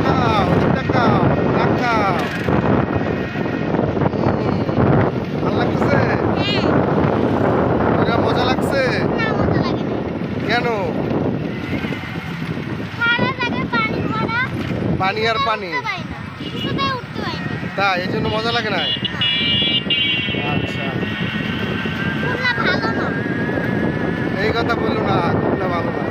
তাকাও, তাকাও, তাকাও। ভালো লাগতেছে? এটা মজা লাগছে? কেন? পানি আর পানি। তা এই জন্য মজা লাগে না? আচ্ছা, এই কথা বললো না, খুলনা ভালো না।